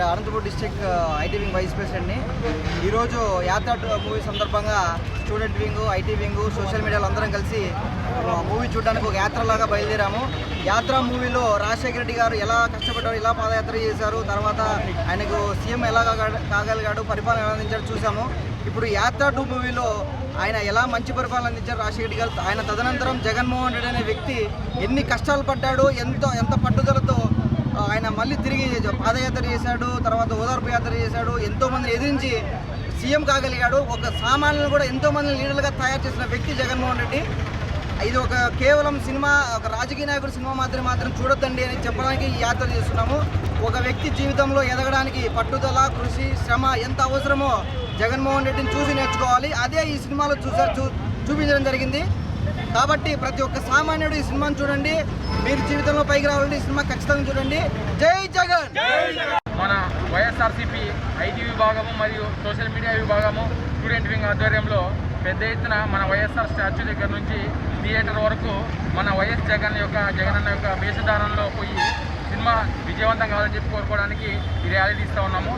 Anantapuram district IT wing vice ప్రెసిడెంట్ని. ఈరోజు Yatra movie సందర్భంగా student wing, IT wing, social మీడియాలో అందరం కలిసి మూవీ చూడడానికి ఒక యాత్రలాగా బయలుదేరాము. యాత్ర మూవీలో రాజశేఖర రెడ్డి గారు ఎలా కష్టపడ్డారు, ఎలా పాదయాత్ర చేశారు, తర్వాత ఆయనకు సీఎం ఎలా కాగలిగాడు, పరిపాలన ఎలా అందించాడు చూసాము. ఇప్పుడు యాత్ర 2 మూవీలో ఆయన ఎలా మంచి పరిపాలన అందించారు రాజశేఖర రెడ్డి గారు. ఆయన తదనంతరం జగన్మోహన్ రెడ్డి అనే వ్యక్తి ఎన్ని కష్టాలు పడ్డాడు, ఎంత పట్టుదలతో ఆయన మళ్ళీ తిరిగి పాదయాత్ర చేశాడు, తర్వాత ఓదార్పు యాత్ర చేశాడు, ఎంతోమందిని ఎదిరించి సీఎం కాగలిగాడు. ఒక సామాన్యులను కూడా ఎంతోమంది లీడర్లుగా తయారు చేసిన వ్యక్తి జగన్మోహన్ రెడ్డి. ఇది ఒక కేవలం సినిమా, ఒక రాజకీయ నాయకుడు సినిమా మాత్రం చూడొద్దండి అని చెప్పడానికి ఈ యాత్ర చేస్తున్నాము. ఒక వ్యక్తి జీవితంలో ఎదగడానికి పట్టుదల, కృషి, శ్రమ ఎంత అవసరమో జగన్మోహన్ రెడ్డిని చూసి నేర్చుకోవాలి. అదే ఈ సినిమాలో చూపించడం జరిగింది. కాబట్టి ప్రతి ఒక్క సామాన్యుడు ఈ సినిమాను చూడండి. మీరు జీవితంలో పైకి రావాలంటే ఈ సినిమా ఖచ్చితంగా చూడండి. జై జగన్. మన వైఎస్ఆర్సీపీ ఐటీ విభాగము మరియు సోషల్ మీడియా విభాగము స్టూడెంట్ వింగ్ ఆధ్వర్యంలో పెద్ద ఎత్తున మన వైఎస్ఆర్ స్టాచ్యూ దగ్గర నుంచి థియేటర్ వరకు మన వైఎస్ జగనన్న యొక్క వేషధారణలో పోయి సినిమా విజయవంతం కావాలని చెప్పి కోరుకోవడానికి ఈ ర్యాలీ తీస్తూ ఉన్నాము.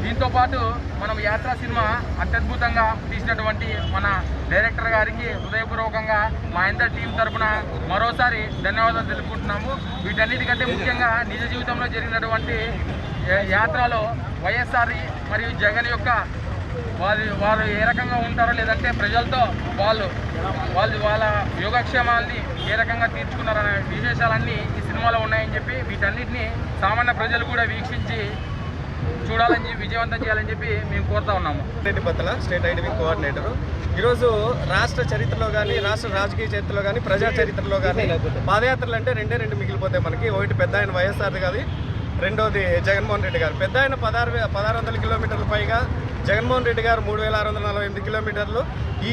దీంతోపాటు మనం యాత్ర సినిమా అత్యద్భుతంగా తీసినటువంటి మన డైరెక్టర్ గారికి హృదయపూర్వకంగా మా అందరి టీం తరఫున మరోసారి ధన్యవాదాలు తెలుపుకుంటున్నాము. వీటన్నిటికంటే ముఖ్యంగా నిజ జీవితంలో జరిగినటువంటి యాత్రలో వైఎస్ఆర్ మరియు జగన్ యొక్క వారు ఏ రకంగా ఉంటారో, లేదంటే ప్రజలతో వాళ్ళ యోగక్షేమాలని ఏ రకంగా తీర్చుకున్నారనే విశేషాలన్నీ ఈ సినిమాలో ఉన్నాయని చెప్పి వీటన్నిటిని సామాన్య ప్రజలు కూడా వీక్షించి చూడాలని చెప్పి విజయవంతం చేయాలని చెప్పి మేము కోరుతా ఉన్నాము. రెడ్డిపత్తల స్టేట్ ఐటీ వింగ్ కోఆర్డినేటరు. ఈరోజు రాష్ట్ర చరిత్రలో కానీ, రాష్ట్ర రాజకీయ చరిత్రలో కానీ, ప్రజా చరిత్రలో కానీ పాదయాత్రలు అంటే రెండే మిగిలిపోతాయి మనకి. ఒకటి పెద్ద ఆయన వైఎస్ఆర్ గారి, రెండోది జగన్మోహన్ రెడ్డి గారు. పెద్ద ఆయన 1600 కిలోమీటర్ల పైగా, జగన్మోహన్ రెడ్డి గారు 3648 కిలోమీటర్లు. ఈ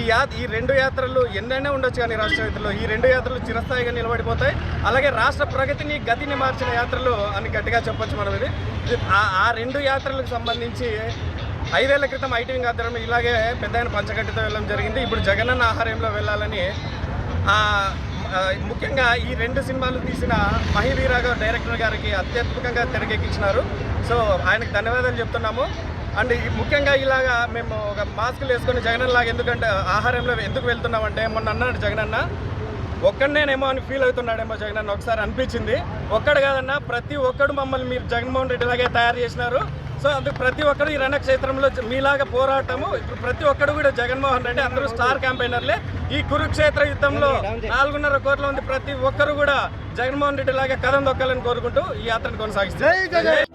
2 యాత్రలు ఎన్నైనా ఉండొచ్చు కానీ రాష్ట్ర చరిత్రలో ఈ 2 యాత్రలు చిరస్థాయిగా నిలబడిపోతాయి. అలాగే రాష్ట్ర ప్రగతిని, గతిని మార్చిన యాత్రలు అని గట్టిగా చెప్పొచ్చు మనం. ఇది ఆ 2 యాత్రలకు సంబంధించి 5 ఏళ్ల క్రితం ఐటీ వింగ్ ఆధ్వర్యంలో ఇలాగే పెద్ద ఆయన పంచగట్టితో వెళ్ళడం జరిగింది. ఇప్పుడు జగనన్న ఆహార్యంలో వెళ్ళాలని ముఖ్యంగా ఈ 2 సినిమాలు తీసిన మహివీరా గారు డైరెక్టర్ గారికి అత్యద్భుతంగా తెరకెక్కించినారు. సో ఆయనకు ధన్యవాదాలు చెప్తున్నాము. అండ్ ముఖ్యంగా ఇలాగా మేము ఒక మాస్కులు వేసుకొని జగనన్న లాగా ఎందుకంటే ఆహారంలో ఎందుకు వెళ్తున్నామంటే, మొన్న అన్నాడు జగనన్న ఒక్కడనేమో అని ఫీల్ అవుతున్నాడేమో జగనన్న, ఒకసారి అనిపించింది. ఒక్కడు కాదన్నా, ప్రతి ఒక్కడు మమ్మల్ని మీరు జగన్మోహన్ రెడ్డి లాగే తయారు చేసినారు. సో అందుకు ప్రతి ఒక్కరు ఈ రణక్షేత్రంలో మీలాగా పోరాటము. ఇప్పుడు ప్రతి ఒక్కడు కూడా జగన్మోహన్ రెడ్డి, అందరూ స్టార్ క్యాంపెయినర్లే. ఈ కురుక్షేత్ర యుద్ధంలో 4.5 కోట్ల మంది ప్రతి ఒక్కరు కూడా జగన్మోహన్ రెడ్డి లాగా కథం దొక్కాలని కోరుకుంటూ ఈ యాత్రను కొనసాగిస్తారు.